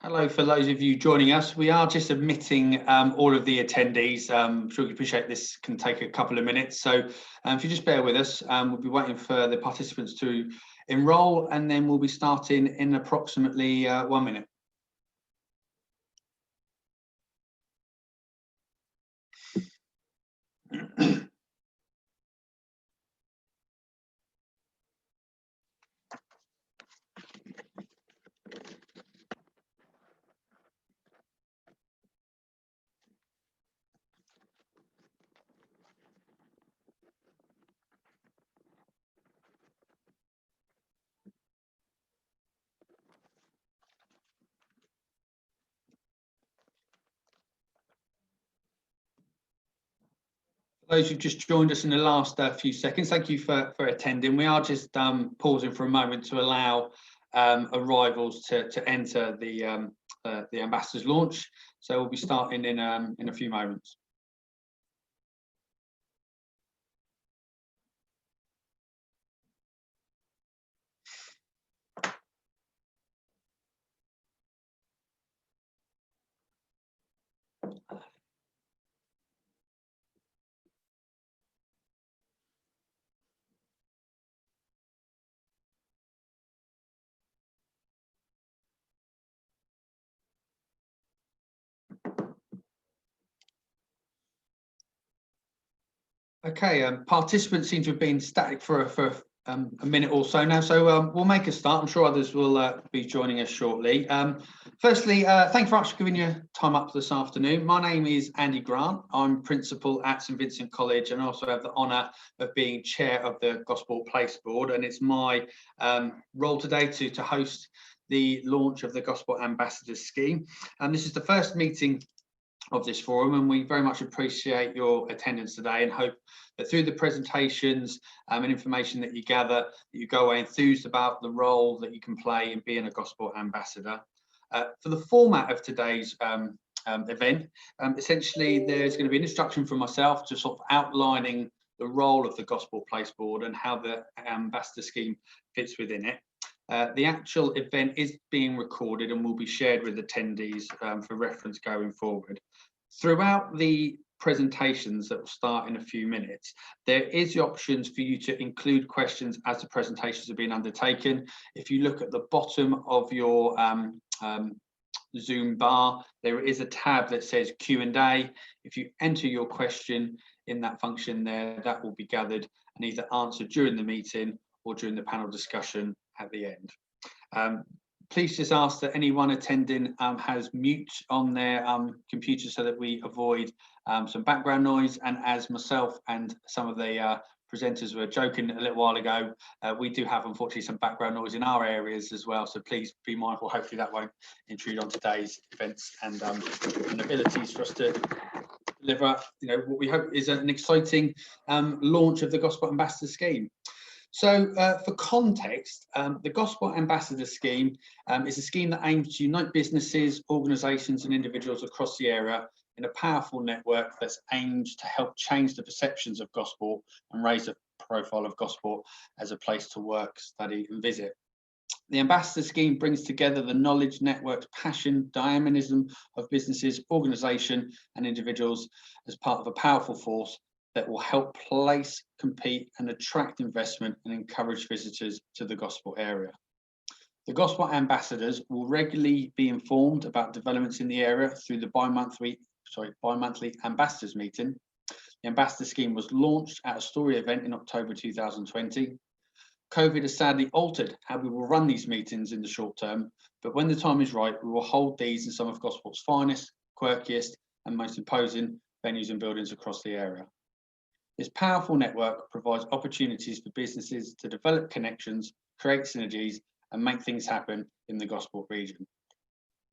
Hello, for those of you joining us. We are just admitting all of the attendees. I'm sure you appreciate this can take a couple of minutes. So if you just bear with us, we'll be waiting for the participants to enrol, and then we'll be starting in approximately 1 minute. For those who've just joined us in the last few seconds, thank you for attending. We are just pausing for a moment to allow arrivals to enter the Ambassadors launch. So we'll be starting in a few moments. Okay, participants seem to have been static for a minute or so now, so we'll make a start. I'm sure others will be joining us shortly. Firstly, thank you very much for giving your time up this afternoon. My name is Andy Grant. I'm Principal at St Vincent College and also have the honour of being Chair of the Gosport Place Board, and it's my role today to host the launch of the Gosport Ambassadors Scheme. And this is the first meeting of this forum, and we very much appreciate your attendance today and hope that through the presentations and information that you gather, that you go away enthused about the role that you can play in being a Gosport ambassador. For the format of today's event, essentially there's going to be an introduction from myself to sort of outlining the role of the Gosport Place Board and how the ambassador scheme fits within it. The actual event is being recorded and will be shared with attendees for reference going forward. Throughout the presentations that will start in a few minutes, there is the options for you to include questions as the presentations are being undertaken. If you look at the bottom of your Zoom bar, there is a tab that says Q&A. If you enter your question in that function there, that will be gathered and either answered during the meeting or during the panel discussion at the end. Please just ask that anyone attending has mute on their computer so that we avoid some background noise. And as myself and some of the presenters were joking a little while ago, we do have unfortunately some background noise in our areas as well. So please be mindful. Hopefully that won't intrude on today's events and abilities for us to deliver, what we hope is an exciting launch of the Gosport Ambassador Scheme. So for context, the Gosport Ambassador Scheme is a scheme that aims to unite businesses, organisations and individuals across the area in a powerful network that's aimed to help change the perceptions of Gosport and raise the profile of Gosport as a place to work, study and visit. The Ambassador Scheme brings together the knowledge, networks, passion, dynamism of businesses, organisation and individuals as part of a powerful force that will help place, compete and attract investment and encourage visitors to the Gosport area. The Gosport ambassadors will regularly be informed about developments in the area through the bi-monthly ambassadors meeting. The ambassador scheme was launched at a story event in October 2020. COVID has sadly altered how we will run these meetings in the short term, but when the time is right, we will hold these in some of Gosport's finest, quirkiest and most imposing venues and buildings across the area. This powerful network provides opportunities for businesses to develop connections, create synergies, and make things happen in the Gosport region.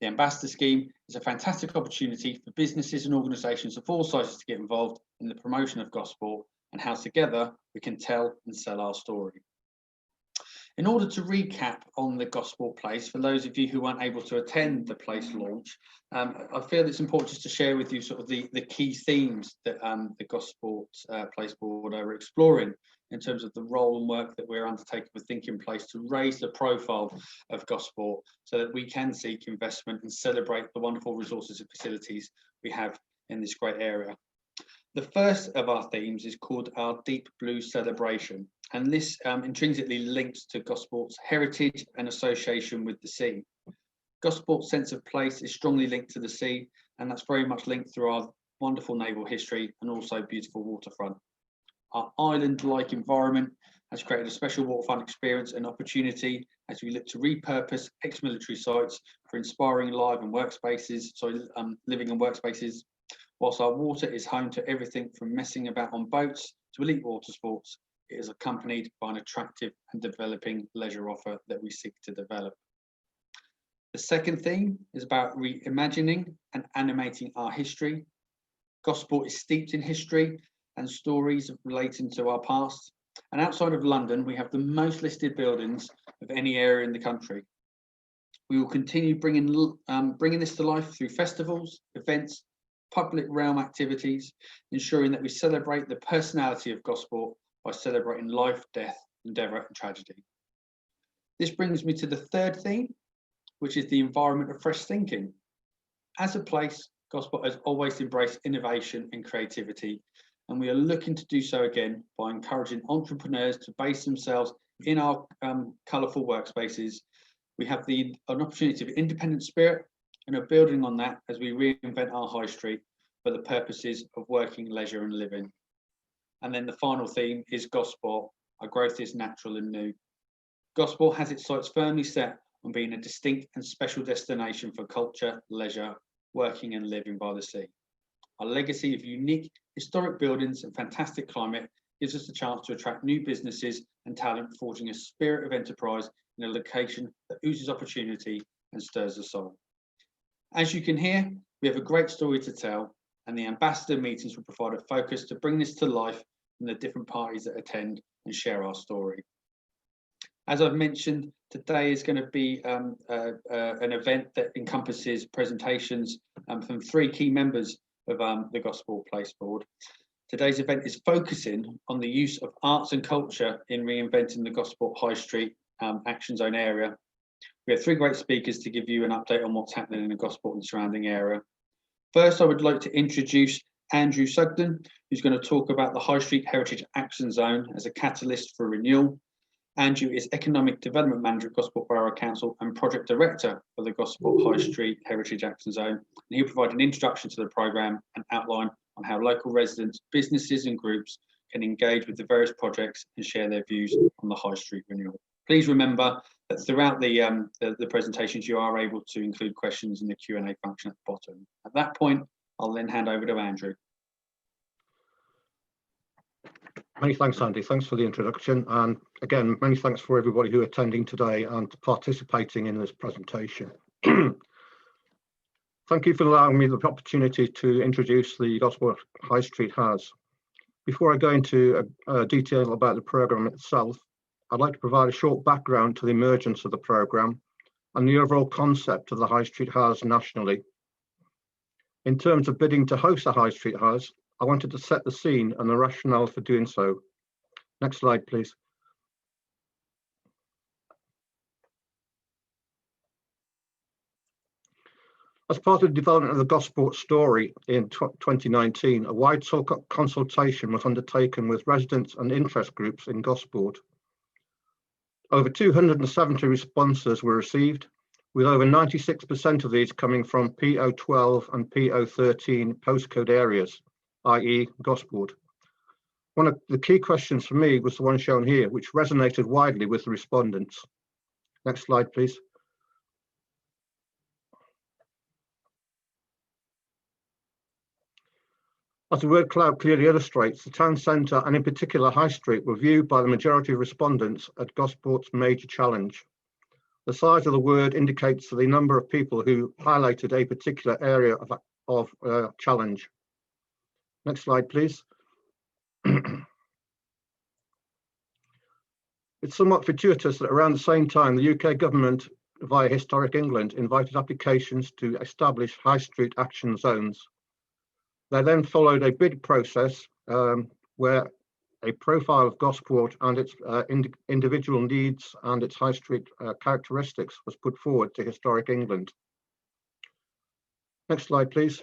The Ambassador Scheme is a fantastic opportunity for businesses and organisations of all sizes to get involved in the promotion of Gosport and how together we can tell and sell our story. In order to recap on the Gosport Place, for those of you who weren't able to attend the place launch, I feel it's important just to share with you sort of the key themes that the Gosport Place Board are exploring in terms of the role and work that we're undertaking with Thinking Place to raise the profile of Gosport so that we can seek investment and celebrate the wonderful resources and facilities we have in this great area. The first of our themes is called our Deep Blue Celebration, and this intrinsically links to Gosport's heritage and association with the sea. Gosport's sense of place is strongly linked to the sea, and that's very much linked through our wonderful naval history and also beautiful waterfront. Our island-like environment has created a special waterfront experience and opportunity as we look to repurpose ex-military sites for inspiring living and workspaces, whilst our water is home to everything from messing about on boats to elite water sports. It is accompanied by an attractive and developing leisure offer that we seek to develop. The second theme is about reimagining and animating our history. Gosport is steeped in history and stories relating to our past. And outside of London, we have the most listed buildings of any area in the country. We will continue bringing this to life through festivals, events, public realm activities, ensuring that we celebrate the personality of Gosport by celebrating life, death, endeavour and tragedy. This brings me to the third theme, which is the environment of fresh thinking. As a place, Gosport has always embraced innovation and creativity, and we are looking to do so again by encouraging entrepreneurs to base themselves in our colourful workspaces. We have an opportunity of independent spirit and are building on that as we reinvent our high street for the purposes of working, leisure and living. And then the final theme is Gosport. Our growth is natural and new. Gosport has its sights firmly set on being a distinct and special destination for culture, leisure, working and living by the sea. Our legacy of unique historic buildings and fantastic climate gives us the chance to attract new businesses and talent, forging a spirit of enterprise in a location that oozes opportunity and stirs the soul. As you can hear, we have a great story to tell, and the ambassador meetings will provide a focus to bring this to life from the different parties that attend and share our story. As I've mentioned, today is going to be an event that encompasses presentations from three key members of the Gosport Place Board. Today's event is focusing on the use of arts and culture in reinventing the Gosport High Street Action Zone area. We have three great speakers to give you an update on what's happening in the Gosport and surrounding area. First, I would like to introduce Andrew Sugden, who's going to talk about the High Street Heritage Action Zone as a catalyst for renewal. Andrew is Economic Development Manager at Gosport Borough Council and Project Director for the Gosport High Street Heritage Action Zone. And he'll provide an introduction to the programme and outline on how local residents, businesses and groups can engage with the various projects and share their views on the High Street renewal. Please remember that throughout the presentations, you are able to include questions in the Q&A function at the bottom. At that point, I'll then hand over to Andrew. Many thanks, Andy. Thanks for the introduction. And again, many thanks for everybody who are attending today and participating in this presentation. Thank you for allowing me the opportunity to introduce the Gosport High Street HAZ. Before I go into detail about the programme itself, I'd like to provide a short background to the emergence of the programme and the overall concept of the High Street HAZ nationally. In terms of bidding to host the High Street HAZ, I wanted to set the scene and the rationale for doing so. Next slide, please. As part of the development of the Gosport Story in 2019, a wide consultation was undertaken with residents and interest groups in Gosport. Over 270 responses were received, with over 96% of these coming from PO12 and PO13 postcode areas, i.e. Gosport. One of the key questions for me was the one shown here, which resonated widely with the respondents. Next slide, please. As the word cloud clearly illustrates, the town centre and in particular High Street were viewed by the majority of respondents as Gosport's major challenge. The size of the word indicates the number of people who highlighted a particular area of challenge. Next slide, please. It's somewhat fortuitous that around the same time, the UK government, via Historic England, invited applications to establish high street action zones. They then followed a bid process where a profile of Gosport and its individual needs and its high street characteristics was put forward to Historic England. Next slide, please.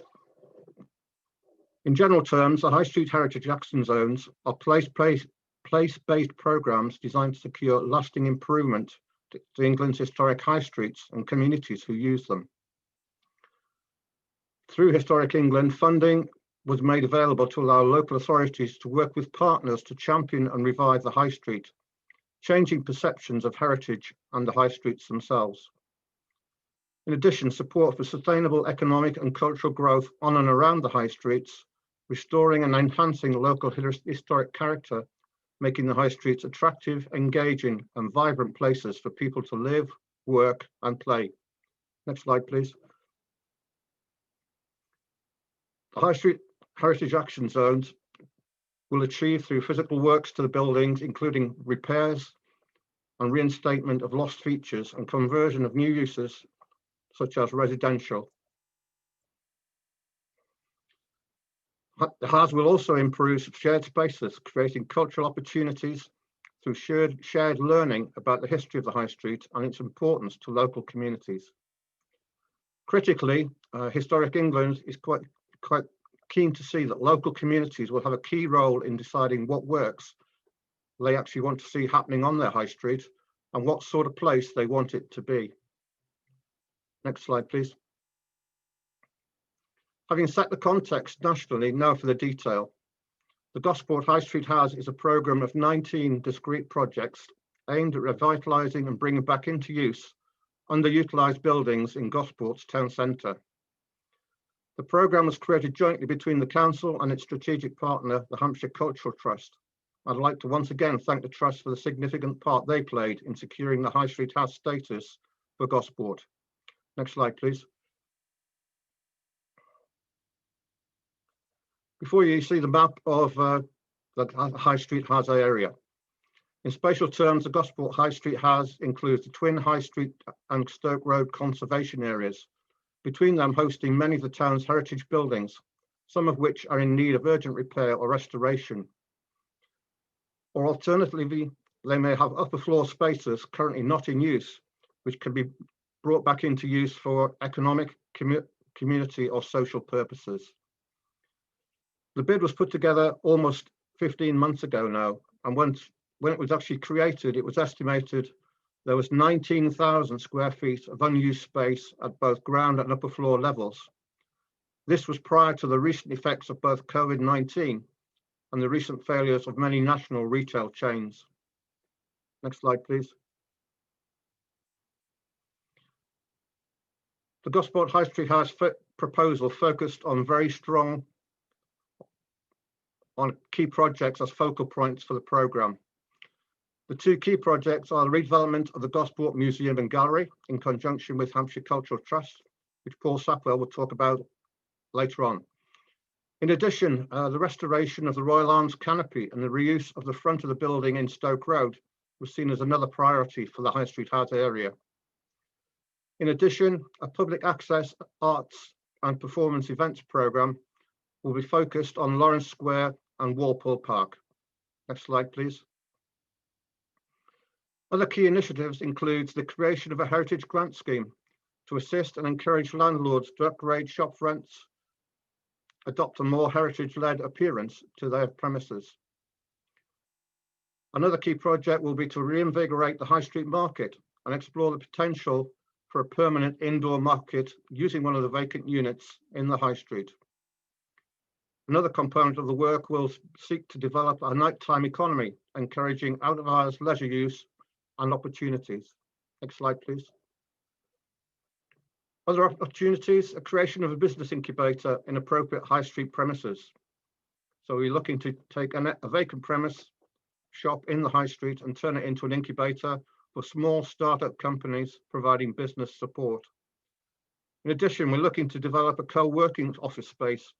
In general terms, the high street heritage action zones are place-based programs designed to secure lasting improvement to England's historic high streets and communities who use them. Through Historic England, funding was made available to allow local authorities to work with partners to champion and revive the high street, changing perceptions of heritage and the high streets themselves. In addition, support for sustainable economic and cultural growth on and around the high streets, restoring and enhancing local historic character, making the high streets attractive, engaging and vibrant places for people to live, work and play. Next slide, please. The high street heritage action zones will achieve through physical works to the buildings, including repairs and reinstatement of lost features and conversion of new uses such as residential. The HAZ will also improve shared spaces, creating cultural opportunities through shared learning about the history of the high street and its importance to local communities. Critically, Historic England is quite keen to see that local communities will have a key role in deciding what works they actually want to see happening on their high street and what sort of place they want it to be. Next slide, please. Having set the context nationally, now for the detail. The Gosport High Street HAZ is a programme of 19 discrete projects aimed at revitalising and bringing back into use underutilised buildings in Gosport's town centre. The programme was created jointly between the Council and its strategic partner, the Hampshire Cultural Trust. I'd like to once again thank the Trust for the significant part they played in securing the High Street HAZ status for Gosport. Next slide, please. Before you see the map of the High Street HAZ area. In spatial terms, the Gosport High Street HAZ includes the twin High Street and Stoke Road conservation areas, between them hosting many of the town's heritage buildings, some of which are in need of urgent repair or restoration. Or alternatively, they may have upper floor spaces currently not in use, which can be brought back into use for economic, community or social purposes. The bid was put together almost 15 months ago now, and when it was actually created, it was estimated there was 19,000 square feet of unused space at both ground and upper floor levels. This was prior to the recent effects of both COVID-19 and the recent failures of many national retail chains. Next slide, please. The Gosport High Street HAZ proposal focused on key projects as focal points for the programme. The two key projects are the redevelopment of the Gosport Museum and Gallery in conjunction with Hampshire Cultural Trust, which Paul Sapwell will talk about later on. In addition, the restoration of the Royal Arms canopy and the reuse of the front of the building in Stoke Road was seen as another priority for the High Street HAZ area. In addition, a public access arts and performance events programme will be focused on Lawrence Square and Walpole Park. Next slide, please. Other key initiatives include the creation of a heritage grant scheme to assist and encourage landlords to upgrade shop fronts, adopt a more heritage-led appearance to their premises. Another key project will be to reinvigorate the High Street market and explore the potential for a permanent indoor market using one of the vacant units in the High Street. Another component of the work will seek to develop a nighttime economy, encouraging out-of-hours leisure use and opportunities. Next slide, please. Other opportunities, a creation of a business incubator in appropriate high street premises. So we're looking to take a vacant premise shop in the high street and turn it into an incubator for small startup companies providing business support. In addition, we're looking to develop a co-working office space,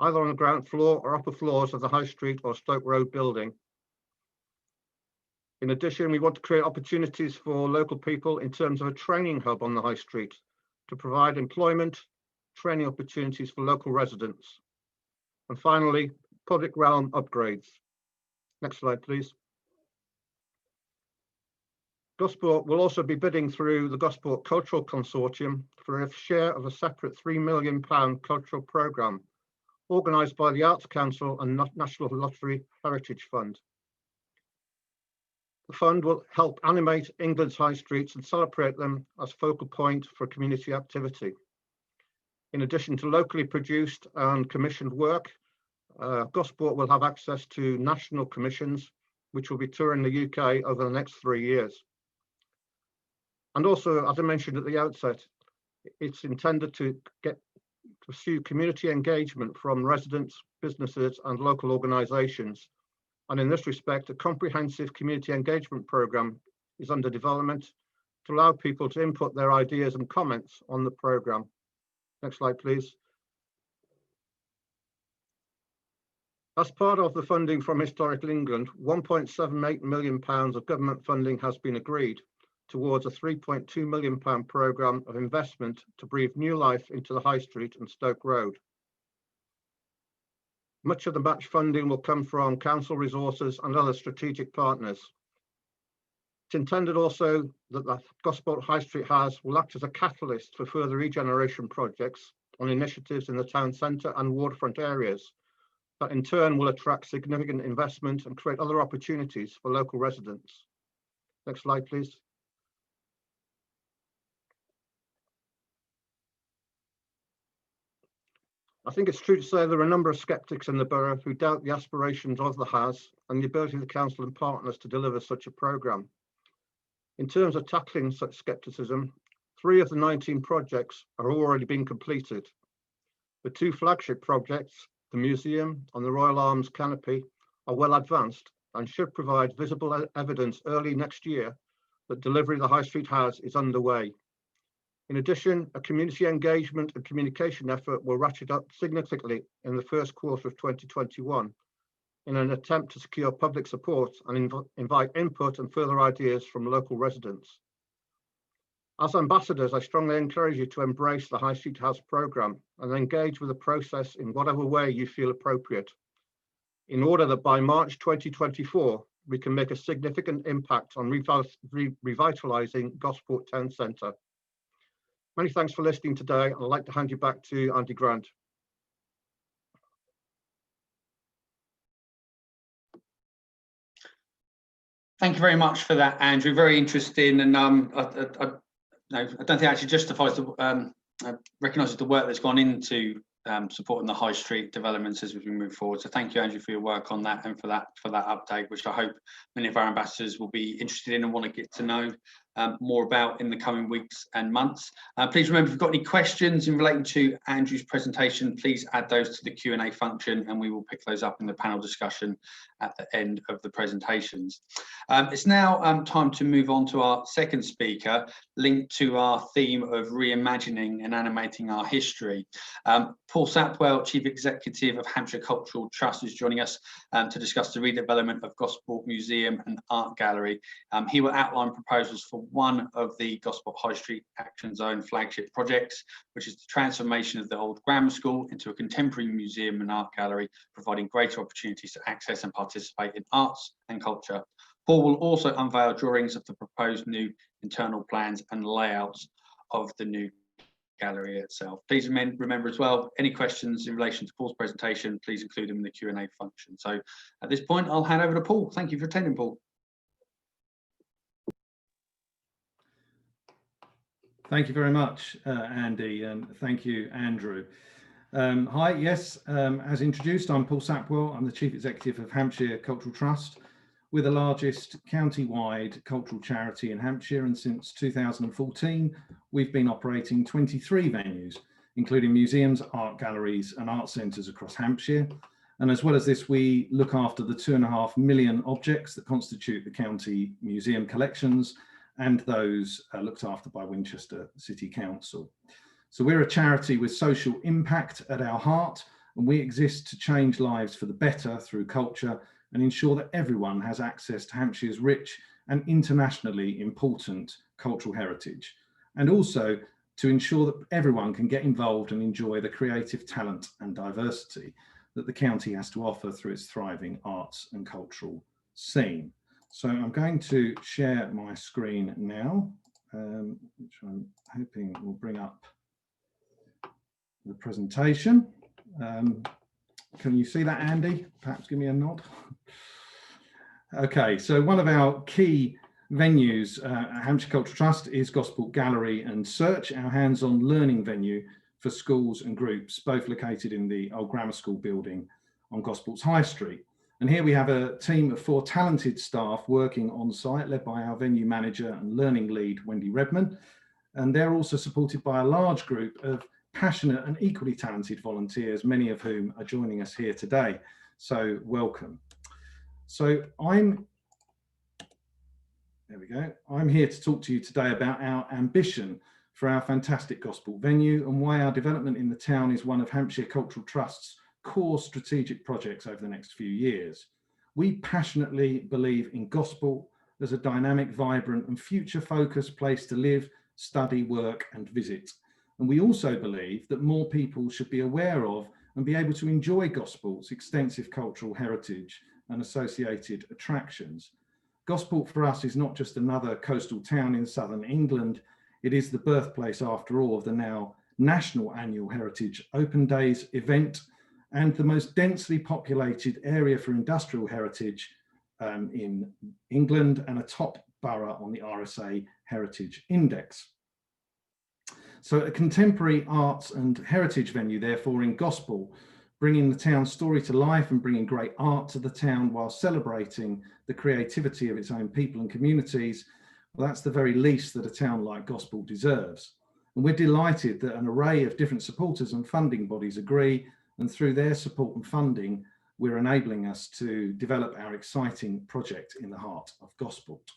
either on the ground floor or upper floors of the High Street or Stoke Road building. In addition, we want to create opportunities for local people in terms of a training hub on the high street to provide employment, training opportunities for local residents. And finally, public realm upgrades. Next slide, please. Gosport will also be bidding through the Gosport Cultural Consortium for a share of a separate £3 million cultural programme organised by the Arts Council and National Lottery Heritage Fund. The fund will help animate England's high streets and celebrate them as focal point for community activity. In addition to locally produced and commissioned work, Gosport will have access to national commissions, which will be touring the UK over the next 3 years. And also, as I mentioned at the outset, it's intended to pursue community engagement from residents, businesses and local organisations. And in this respect, a comprehensive community engagement programme is under development to allow people to input their ideas and comments on the programme. Next slide, please. As part of the funding from Historical England, £1.78 million of government funding has been agreed towards a £3.2 million programme of investment to breathe new life into the High Street and Stoke Road. Much of the match funding will come from council resources and other strategic partners. It's intended also that the Gosport High Street HAZ will act as a catalyst for further regeneration projects on initiatives in the town centre and waterfront areas that in turn will attract significant investment and create other opportunities for local residents. Next slide, please. I think it's true to say there are a number of sceptics in the borough who doubt the aspirations of the HAZ and the ability of the council and partners to deliver such a programme. In terms of tackling such scepticism, 3 of the 19 projects are already being completed. The 2 flagship projects, the museum and the Royal Arms canopy, are well advanced and should provide visible evidence early next year that delivery of the High Street HAZ is underway. In addition, a community engagement and communication effort will ratchet up significantly in the first quarter of 2021 in an attempt to secure public support and invite input and further ideas from local residents. As ambassadors, I strongly encourage you to embrace the High Street HAZ programme and engage with the process in whatever way you feel appropriate, in order that by March 2024, we can make a significant impact on revitalising Gosport Town Centre. Many thanks for listening today, and I'd like to hand you back to Andy Grant. Thank you very much for that, Andrew. Very interesting, and I don't think it actually justifies recognises the work that's gone into supporting the high street developments as we move forward. So thank you, Andrew, for your work on that and for that update, which I hope many of our ambassadors will be interested in and want to get to know more about in the coming weeks and months. Please remember, if you've got any questions in relation to Andrew's presentation, please add those to the Q&A function and we will pick those up in the panel discussion at the end of the presentations. It's now time to move on to our second speaker, linked to our theme of reimagining and animating our history. Paul Sapwell, Chief Executive of Hampshire Cultural Trust, is joining us to discuss the redevelopment of Gosport Museum and Art Gallery. He will outline proposals for one of the Gosport High Street Action Zone flagship projects, which is the transformation of the old grammar school into a contemporary museum and art gallery, providing greater opportunities to access and participate in arts and culture. Paul will also unveil drawings of the proposed new internal plans and layouts of the new gallery itself. Please remember as well, any questions in relation to Paul's presentation, please include them in the Q&A function. So at this point, I'll hand over to Paul. Thank you for attending, Paul. Thank you very much, Andy, and thank you, Andrew. Hi, yes, as introduced, I'm Paul Sapwell. I'm the Chief Executive of Hampshire Cultural Trust. We're the largest county-wide cultural charity in Hampshire, and since 2014, we've been operating 23 venues, including museums, art galleries, and art centres across Hampshire. And as well as this, we look after the 2.5 million objects that constitute the county museum collections, and those looked after by Winchester City Council. So we're a charity with social impact at our heart, and we exist to change lives for the better through culture and ensure that everyone has access to Hampshire's rich and internationally important cultural heritage, and also to ensure that everyone can get involved and enjoy the creative talent and diversity that the county has to offer through its thriving arts and cultural scene. So I'm going to share my screen now, which I'm hoping will bring up the presentation. Can you see that, Andy? Perhaps give me a nod. Okay, so one of our key venues at Hampshire Cultural Trust is Gosport Gallery and Search, our hands-on learning venue for schools and groups, both located in the old grammar school building on Gosport's High Street. And here we have a team of 4 talented staff working on site, led by our venue manager and learning lead, Wendy Redman. And they're also supported by a large group of passionate and equally talented volunteers, many of whom are joining us here today. So welcome. So there we go. I'm here to talk to you today about our ambition for our fantastic Gosport venue and why our development in the town is one of Hampshire Cultural Trust's core strategic projects over the next few years. We passionately believe in Gosport as a dynamic, vibrant and future-focused place to live, study, work and visit. And we also believe that more people should be aware of and be able to enjoy Gosport's extensive cultural heritage and associated attractions. Gosport for us is not just another coastal town in southern England, it is the birthplace, after all, of the now national annual Heritage Open Days event and the most densely populated area for industrial heritage in England, and a top borough on the RSA Heritage Index. So a contemporary arts and heritage venue, therefore, in Gosport, bringing the town's story to life and bringing great art to the town while celebrating the creativity of its own people and communities, well, that's the very least that a town like Gosport deserves. And we're delighted that an array of different supporters and funding bodies agree, and through their support and funding, we're enabling us to develop our exciting project in the heart of Gosport.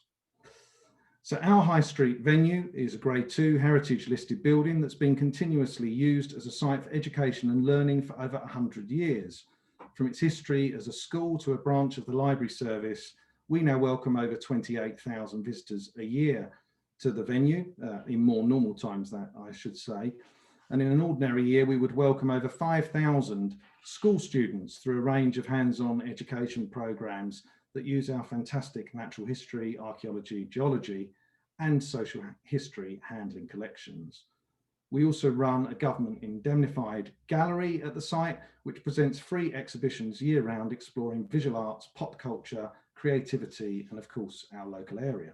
So our High Street venue is a Grade 2 heritage listed building that's been continuously used as a site for education and learning for over 100 years. From its history as a school to a branch of the library service, we now welcome over 28,000 visitors a year to the venue, in more normal times, that I should say. And in an ordinary year, we would welcome over 5,000 school students through a range of hands-on education programs that use our fantastic natural history, archaeology, geology, and social history handling collections. We also run a government indemnified gallery at the site, which presents free exhibitions year-round exploring visual arts, pop culture, creativity, and of course, our local area.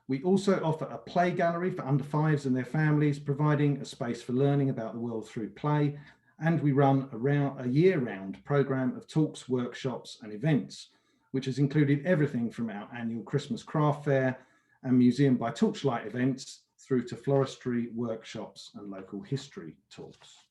We also offer a play gallery for under 5s and their families, providing a space for learning about the world through play. And we run a year-round programme of talks, workshops, and events, which has included everything from our annual Christmas craft fair and museum by torchlight events through to floristry, workshops, and local history talks.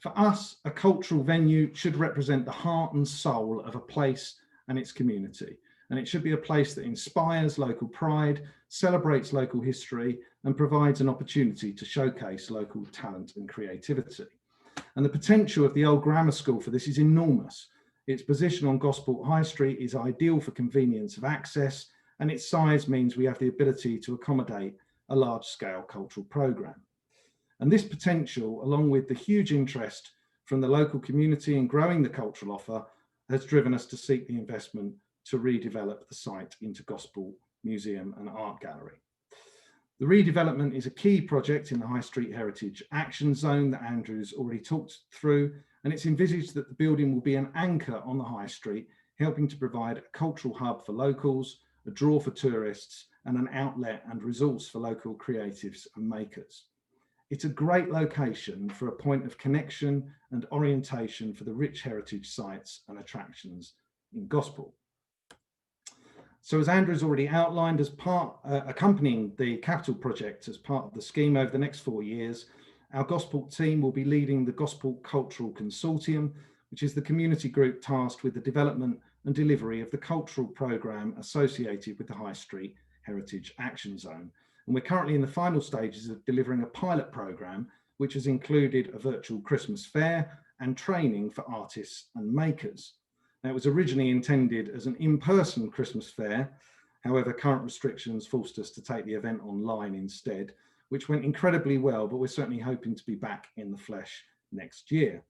For us, a cultural venue should represent the heart and soul of a place and its community. And it should be a place that inspires local pride, celebrates local history, and provides an opportunity to showcase local talent and creativity. And the potential of the old grammar school for this is enormous. Its position on Gosport High Street is ideal for convenience of access, and its size means we have the ability to accommodate a large-scale cultural programme. And this potential, along with the huge interest from the local community in growing the cultural offer, has driven us to seek the investment to redevelop the site into Gosport Museum and Art Gallery. The redevelopment is a key project in the High Street Heritage Action Zone that Andrew's already talked through, and it's envisaged that the building will be an anchor on the High Street, helping to provide a cultural hub for locals, a draw for tourists, and an outlet and resource for local creatives and makers. It's a great location for a point of connection and orientation for the rich heritage sites and attractions in Gosport. So as Andrew's already outlined, as part accompanying the capital project as part of the scheme over the next 4 years, our Gosport team will be leading the Gosport Cultural Consortium, which is the community group tasked with the development and delivery of the cultural programme associated with the High Street Heritage Action Zone. And we're currently in the final stages of delivering a pilot programme, which has included a virtual Christmas fair and training for artists and makers. Now, it was originally intended as an in-person Christmas fair, However, current restrictions forced us to take the event online instead, which went incredibly well, but we're certainly hoping to be back in the flesh next year.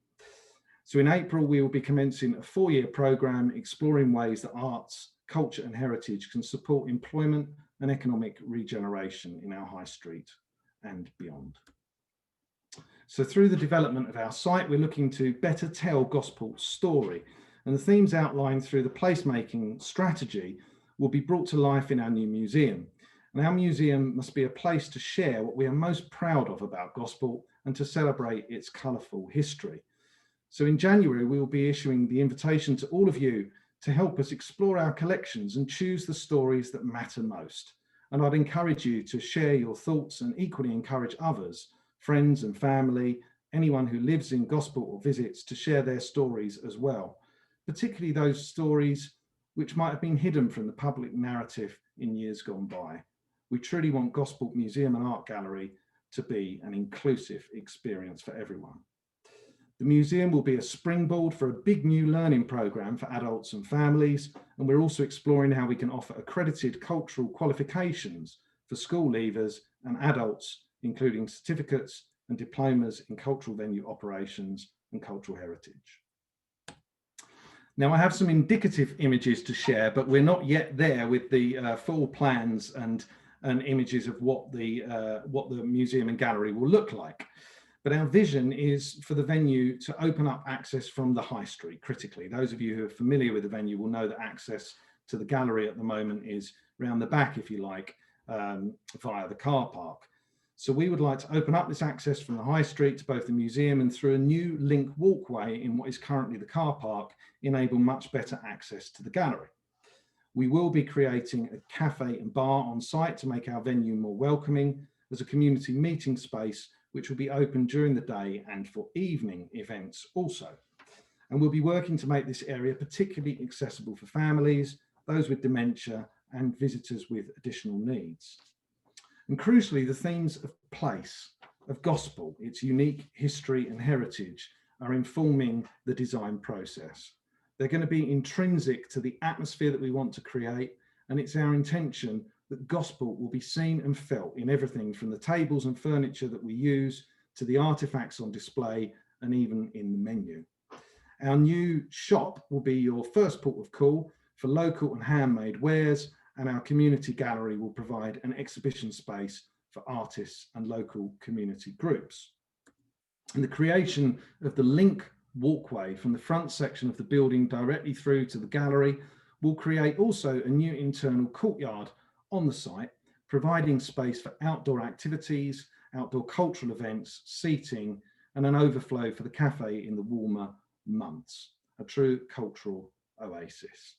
So in April, we will be commencing a 4-year programme exploring ways that arts, culture and heritage can support employment and economic regeneration in our high street and beyond. So through the development of our site, we're looking to better tell Gosport's story, and the themes outlined through the placemaking strategy will be brought to life in our new museum. And our museum must be a place to share what we are most proud of about Gosport and to celebrate its colourful history. So in January, we will be issuing the invitation to all of you to help us explore our collections and choose the stories that matter most. And I'd encourage you to share your thoughts and equally encourage others, friends and family, anyone who lives in Gosport or visits, to share their stories as well, particularly those stories which might have been hidden from the public narrative in years gone by. We truly want Gosport Museum and Art Gallery to be an inclusive experience for everyone. The museum will be a springboard for a big new learning programme for adults and families, and we're also exploring how we can offer accredited cultural qualifications for school leavers and adults, including certificates and diplomas in cultural venue operations and cultural heritage. Now, I have some indicative images to share, but we're not yet there with the full plans and images of what the museum and gallery will look like. But our vision is for the venue to open up access from the high street, critically. Those of you who are familiar with the venue will know that access to the gallery at the moment is round the back, if you like, via the car park. So we would like to open up this access from the high street to both the museum and through a new link walkway in what is currently the car park, enable much better access to the gallery. We will be creating a cafe and bar on site to make our venue more welcoming as a community meeting space, which will be open during the day and for evening events also. And we'll be working to make this area particularly accessible for families, those with dementia and visitors with additional needs. And crucially, the themes of place, of Gosport, its unique history and heritage, are informing the design process. They're going to be intrinsic to the atmosphere that we want to create, and it's our intention that Gosport will be seen and felt in everything from the tables and furniture that we use to the artifacts on display and even in the menu. Our new shop will be your first port of call for local and handmade wares, and our community gallery will provide an exhibition space for artists and local community groups. And the creation of the link walkway from the front section of the building directly through to the gallery will create also a new internal courtyard on the site, providing space for outdoor activities, outdoor cultural events, seating, and an overflow for the cafe in the warmer months, a true cultural oasis.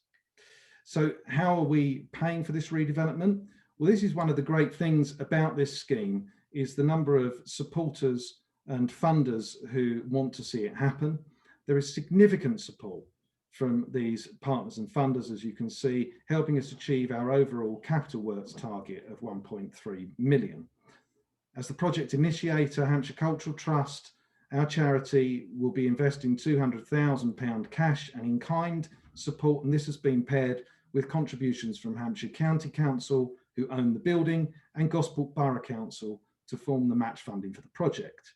So how are we paying for this redevelopment? Well, this is one of the great things about this scheme, is the number of supporters and funders who want to see it happen. There is significant support from these partners and funders, as you can see, helping us achieve our overall capital works target of 1.3 million. As the project initiator, Hampshire Cultural Trust, our charity will be investing £200,000 cash and in-kind support, and this has been paired with contributions from Hampshire County Council, who own the building, and Gosport Borough Council to form the match funding for the project.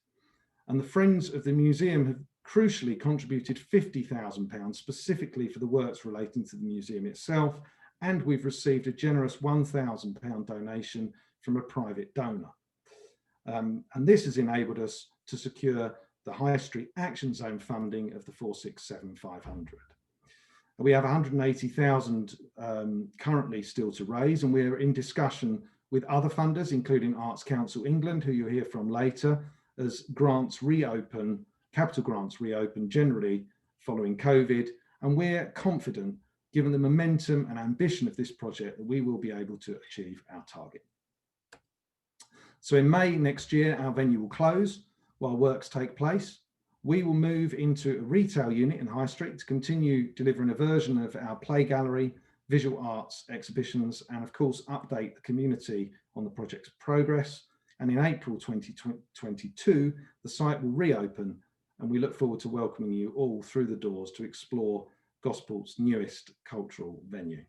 And the Friends of the Museum have crucially contributed £50,000 specifically for the works relating to the museum itself, and we've received a generous £1,000 donation from a private donor. And this has enabled us to secure the High Street Action Zone funding of the 467,500. We have 180,000 currently still to raise, and we're in discussion with other funders, including Arts Council England, who you'll hear from later, as grants reopen, capital grants reopen generally following COVID. And we're confident, given the momentum and ambition of this project, that we will be able to achieve our target. So in May next year, our venue will close while works take place. We will move into a retail unit in High Street to continue delivering a version of our play gallery, visual arts exhibitions, and of course, update the community on the project's progress. And in April 2022, the site will reopen, and we look forward to welcoming you all through the doors to explore Gosport's newest cultural venue.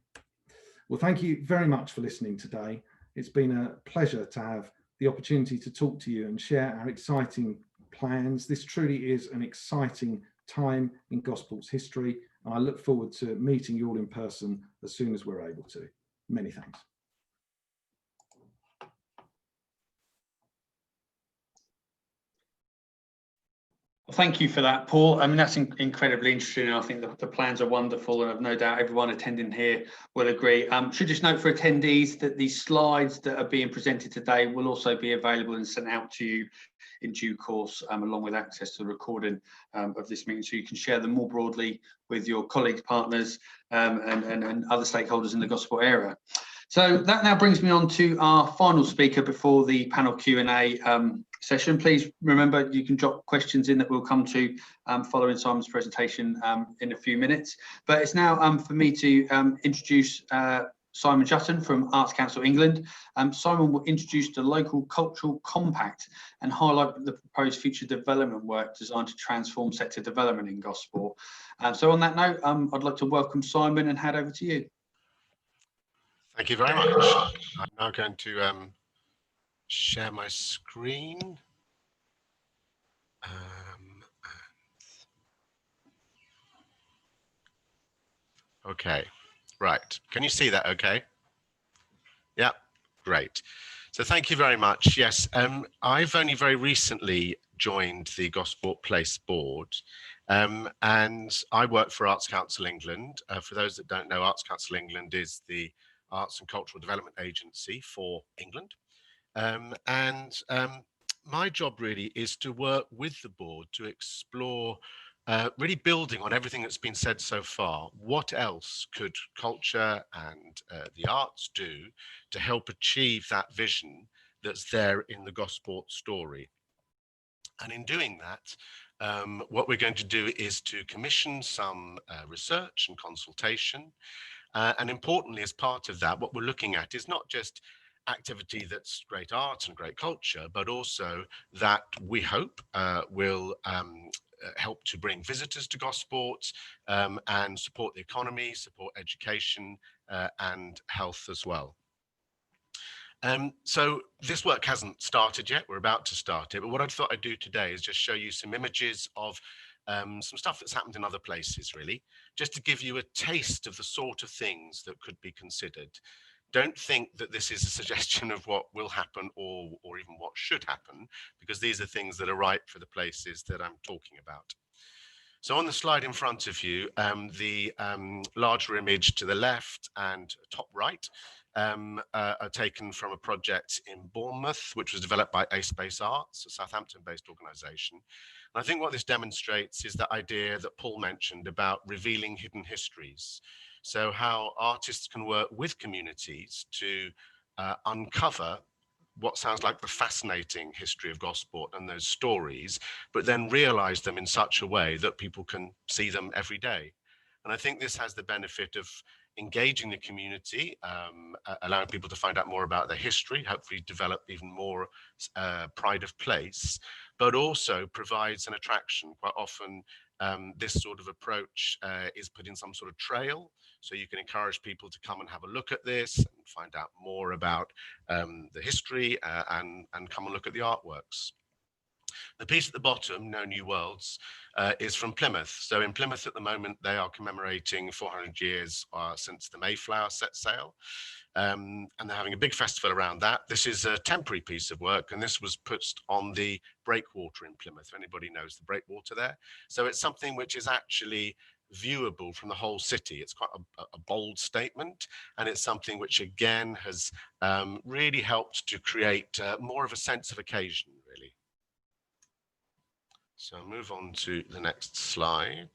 Well, thank you very much for listening today. It's been a pleasure to have the opportunity to talk to you and share our exciting plans. This truly is an exciting time in Gosport's history. And I look forward to meeting you all in person as soon as we're able to. Many thanks. Thank you for that, Paul. I mean, that's incredibly interesting. I think the plans are wonderful, and I've no doubt everyone attending here will agree. Should just note for attendees that these slides that are being presented today will also be available and sent out to you in due course, along with access to the recording of this meeting, so you can share them more broadly with your colleagues, partners, and other stakeholders in the Gosport area. So that now brings me on to our final speaker before the panel Q&A session. Please remember you can drop questions in that we'll come to following Simon's presentation in a few minutes. But it's now for me to introduce Simon Jutton from Arts Council England. Simon will introduce the local cultural compact and highlight the proposed future development work designed to transform sector development in Gosport. So on that note, I'd like to welcome Simon and hand over to you. Thank you very much. I'm now going to share my screen. Okay, right. Can you see that okay? Yeah, great. So thank you very much. Yes, I've only very recently joined the Gosport Place Board, and I work for Arts Council England. For those that don't know, Arts Council England is the Arts and Cultural Development Agency for England. My job really is to work with the board to explore, really building on everything that's been said so far. What else could culture and the arts do to help achieve that vision that's there in the Gosport story? And in doing that, what we're going to do is to commission some research and consultation. And importantly, as part of that, what we're looking at is not just activity that's great art and great culture, but also that we hope will help to bring visitors to Gosport and support the economy, support education and health as well. So this work hasn't started yet, we're about to start it, but what I thought I'd do today is just show you some images of some stuff that's happened in other places, really, just to give you a taste of the sort of things that could be considered. Don't think that this is a suggestion of what will happen or even what should happen, because these are things that are right for the places that I'm talking about. So on the slide in front of you, the larger image to the left and top right are taken from a project in Bournemouth, which was developed by Space Arts, a Southampton-based organisation. And I think what this demonstrates is the idea that Paul mentioned about revealing hidden histories. So how artists can work with communities to uncover what sounds like the fascinating history of Gosport and those stories, but then realize them in such a way that people can see them every day. And I think this has the benefit of engaging the community, allowing people to find out more about their history, hopefully develop even more pride of place, but also provides an attraction. Quite often, this sort of approach is put in some sort of trail, so you can encourage people to come and have a look at this and find out more about the history and come and look at the artworks. The piece at the bottom, No New Worlds, is from Plymouth. So in Plymouth at the moment, they are commemorating 400 years since the Mayflower set sail. And they're having a big festival around that. This is a temporary piece of work, and this was put on the breakwater in Plymouth, if anybody knows the breakwater there. So it's something which is actually viewable from the whole city. It's quite a bold statement, and it's something which again has really helped to create more of a sense of occasion, really. So I'll move on to the next slide,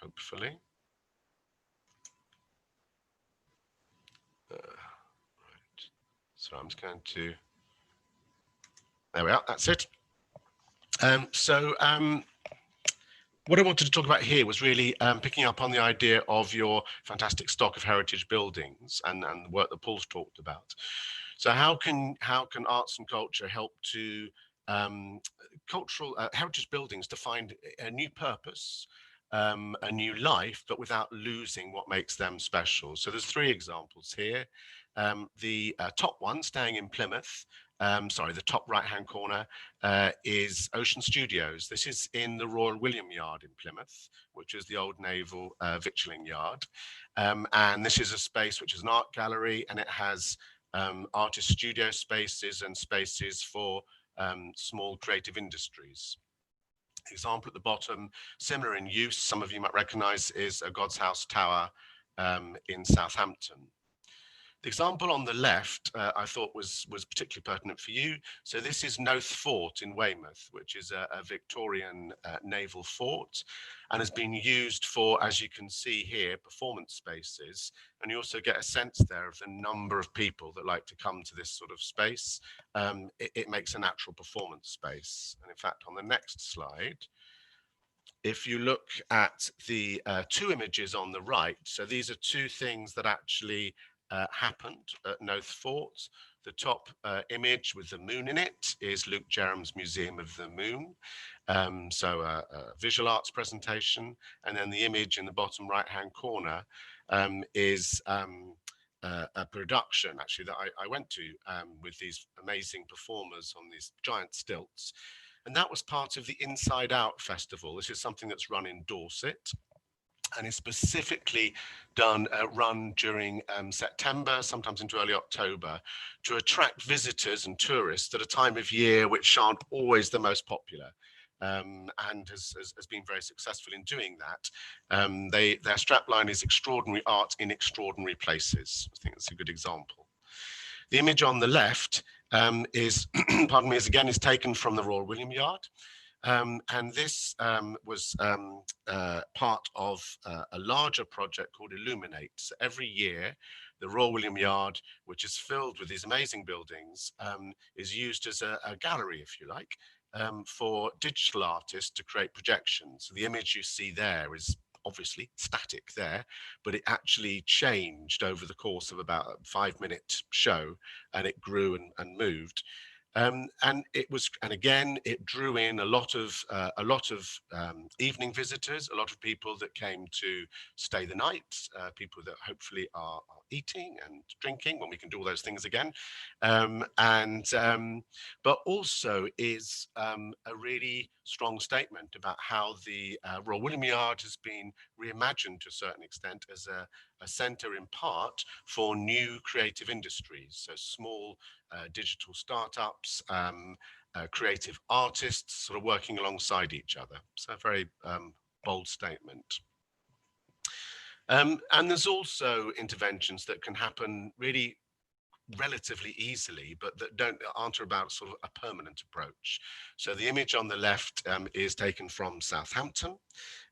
hopefully. Right. So I'm just going to, there we are, that's it. What I wanted to talk about here was really picking up on the idea of your fantastic stock of heritage buildings and the work that Paul's talked about. So how can arts and culture help to cultural heritage buildings to find a new purpose a new life, but without losing what makes them special. So there's 3 examples here. The top one, staying in Plymouth, sorry, the top right-hand corner is Ocean Studios. This is in the Royal William Yard in Plymouth, which is the old naval victualling yard. And this is a space which is an art gallery, and it has artist studio spaces and spaces for small creative industries. Example at the bottom, similar in use, some of you might recognize, is a God's House Tower in Southampton. The example on the left I thought was particularly pertinent for you. So this is Noath Fort in Weymouth, which is a Victorian naval fort, and has been used for, as you can see here, performance spaces. And you also get a sense there of the number of people that like to come to this sort of space. It makes a natural performance space. And in fact, on the next slide, if you look at the 2 images on the right, so these are 2 things that actually happened at Noath Fort. The top image with the moon in it is Luke Jerram's Museum of the Moon, so a visual arts presentation. And then the image in the bottom right-hand corner is a production actually that I went to with these amazing performers on these giant stilts. And that was part of the Inside Out Festival. This is something that's run in Dorset, and is specifically run during September, sometimes into early October, to attract visitors and tourists at a time of year which aren't always the most popular, and has been very successful in doing that. Their strapline is extraordinary art in extraordinary places. I think that's a good example. The image on the left is, pardon me, is taken from the Royal William Yard. And this was part of a larger project called Illuminate. So every year, the Royal William Yard, which is filled with these amazing buildings, is used as a gallery, if you like, for digital artists to create projections. So the image you see there is obviously static there, but it actually changed over the course of about a 5-minute show, and it grew and moved. And again, it drew in a lot of evening visitors, a lot of people that came to stay the night, people that hopefully are eating and drinking when we can do all those things again, but also is a really strong statement about how the Royal William Yard has been reimagined to a certain extent as a centre in part for new creative industries, so small digital startups, creative artists sort of working alongside each other. So a very bold statement. And there's also interventions that can happen really relatively easily, but that aren't about sort of a permanent approach. So the image on the left is taken from Southampton,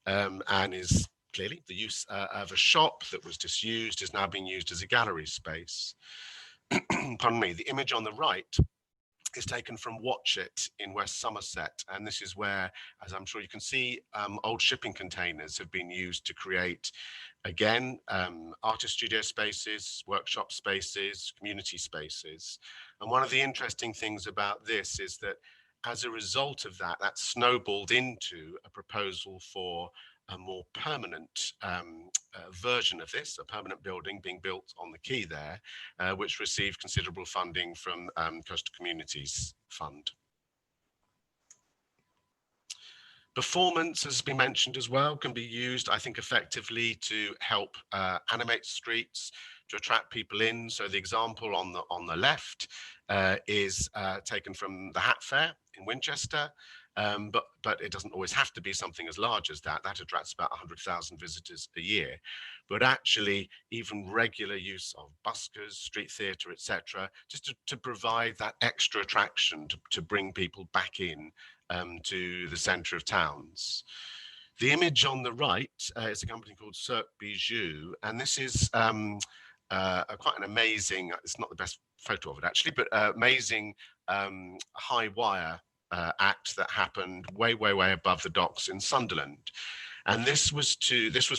and is clearly the use of a shop that was disused is now being used as a gallery space. Pardon me. The image on the right is taken from Watch It in West Somerset, and this is where, as I'm sure you can see, old shipping containers have been used to create, again, artist studio spaces, workshop spaces, community spaces. And one of the interesting things about this is that as a result of that, that snowballed into a proposal for a more permanent version of this, a permanent building being built on the quay there, which received considerable funding from Coastal Communities Fund. Performance, as has been mentioned as well, can be used, I think, effectively to help animate streets, to attract people in. So the example on the left is taken from the Hat Fair in Winchester. But it doesn't always have to be something as large as that. That attracts about 100,000 visitors a year. But actually, even regular use of buskers, street theatre, etc., just to provide that extra attraction to bring people back in to the centre of towns. The image on the right is a company called Cirque Bijou, and this is quite an amazing, it's not the best photo of it actually, but amazing high wire act that happened way above the docks in Sunderland. And this was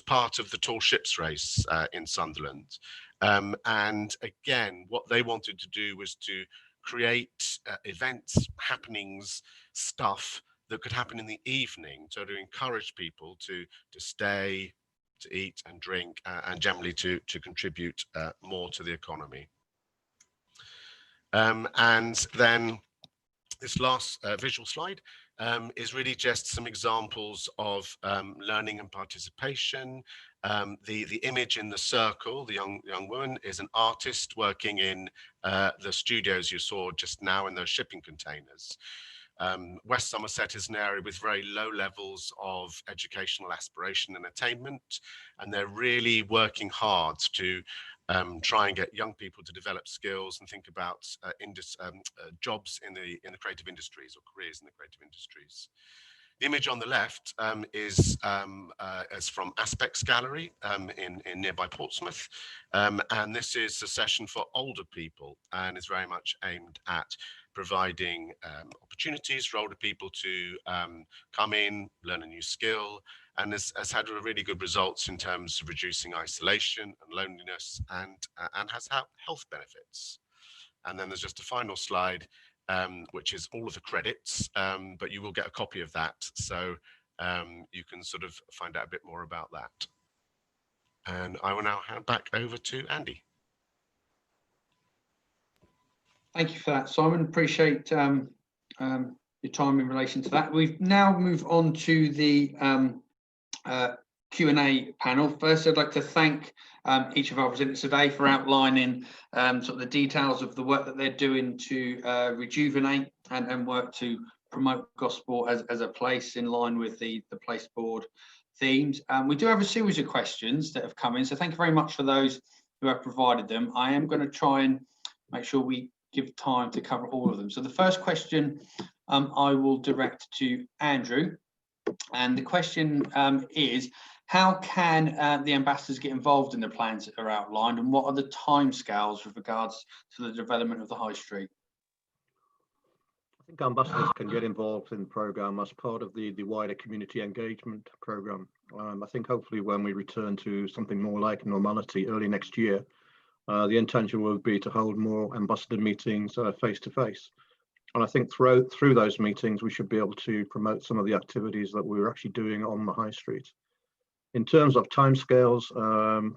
part of the tall ships race in Sunderland. And again, what they wanted to do was to create events, happenings, stuff that could happen in the evening, so to encourage people to stay, to eat and drink, and generally to contribute more to the economy. And then this last visual slide is really just some examples of learning and participation. The image in the circle, the young woman, is an artist working in the studios you saw just now in those shipping containers. West Somerset is an area with very low levels of educational aspiration and attainment, and they're really working hard to try and get young people to develop skills and think about jobs in the creative industries, or careers in the creative industries. The image on the left is from Aspects Gallery in nearby Portsmouth, and this is a session for older people, and is very much aimed at providing opportunities for older people to come in, learn a new skill, and has had really good results in terms of reducing isolation and loneliness, and has health benefits. And then there's just a final slide, which is all of the credits, but you will get a copy of that, so you can sort of find out a bit more about that. And I will now hand back over to Andy. Thank you for that, Simon. Appreciate your time in relation to that. We've now moved on to the Q&A panel. First, I'd like to thank each of our presenters today for outlining sort of the details of the work that they're doing to rejuvenate and work to promote Gosport as a place in line with the Place Board themes. We do have a series of questions that have come in, so thank you very much for those who have provided them. I am going to try and make sure we give time to cover all of them. So the first question I will direct to Andrew, and the question is, how can the ambassadors get involved in the plans that are outlined, and what are the timescales with regards to the development of the High Street? I think ambassadors can get involved in the programme as part of the wider community engagement programme. I think hopefully when we return to something more like normality early next year, the intention will be to hold more ambassador meetings face to face. And I think through those meetings, we should be able to promote some of the activities that we're actually doing on the High Street. In terms of timescales,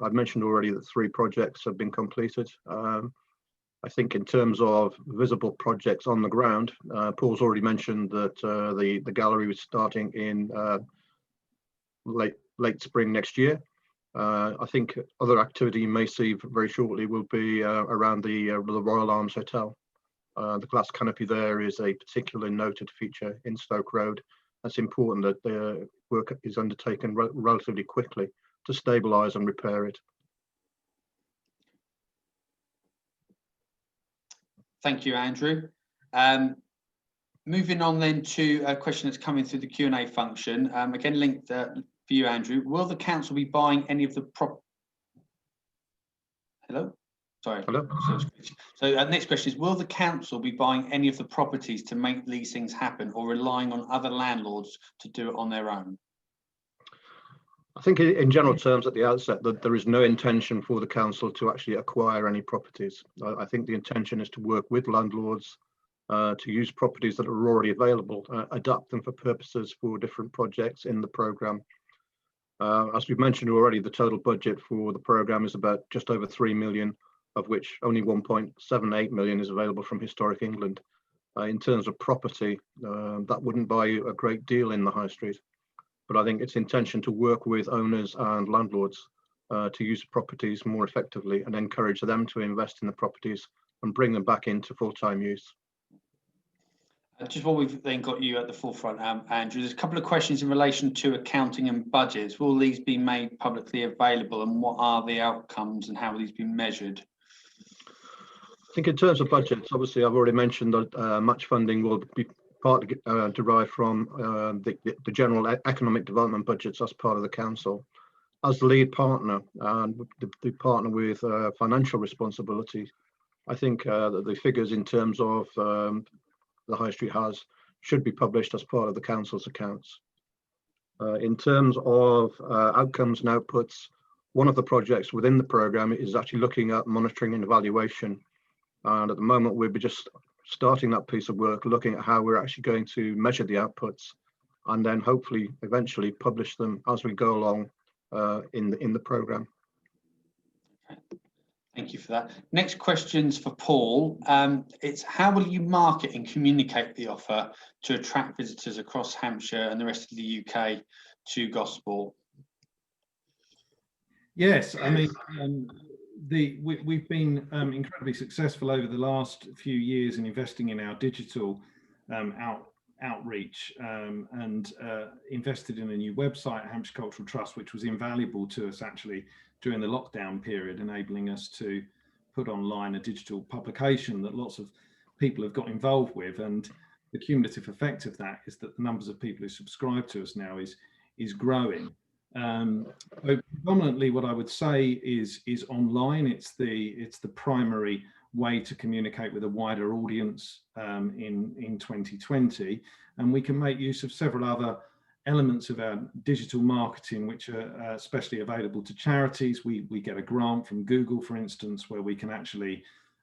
I've mentioned already that 3 projects have been completed. I think in terms of visible projects on the ground, Paul's already mentioned that the gallery was starting in late spring next year. I think other activity you may see very shortly will be around the Royal Arms Hotel. The glass canopy there is a particularly noted feature in Stoke Road. It's important that the work is undertaken relatively quickly to stabilise and repair it. Thank you, Andrew. Moving on then to a question that's coming through the Q&A function. Again, linked for you, Andrew. Will the council be buying any of the Hello? Sorry. Hello. So next question is, will the council be buying any of the properties to make these things happen, or relying on other landlords to do it on their own? I think in general terms at the outset that there is no intention for the council to actually acquire any properties. I think the intention is to work with landlords to use properties that are already available, adapt them for purposes for different projects in the programme. As we've mentioned already, the total budget for the programme is about just over 3 million, of which only 1.78 million is available from Historic England. In terms of property, that wouldn't buy you a great deal in the High Street. But I think it's intention to work with owners and landlords to use properties more effectively and encourage them to invest in the properties and bring them back into full-time use. Just while we've then got you at the forefront, Andrew, there's a couple of questions in relation to accounting and budgets. Will these be made publicly available, and what are the outcomes and how will these be measured? I think in terms of budgets, obviously I've already mentioned that match funding will be partly derived from the general economic development budgets as part of the council. As the lead partner and the partner with financial responsibility, I think that the figures in terms of the High Street has should be published as part of the council's accounts. In terms of outcomes and outputs, one of the projects within the programme is actually looking at monitoring and evaluation. And at the moment, we'll be just starting that piece of work, looking at how we're actually going to measure the outputs and then hopefully eventually publish them as we go along in the programme. Thank you for that. Next question's for Paul. It's how will you market and communicate the offer to attract visitors across Hampshire and the rest of the UK to Gosport? Yes, I mean, we've been incredibly successful over the last few years in investing in our digital outreach and invested in a new website, Hampshire Cultural Trust, which was invaluable to us actually during the lockdown period, enabling us to put online a digital publication that lots of people have got involved with. And the cumulative effect of that is that the numbers of people who subscribe to us now is growing. So predominantly what I would say is online. It's the primary way to communicate with a wider audience in 2020, and we can make use of several other elements of our digital marketing which are especially available to charities. We get a grant from Google, for instance, where we can actually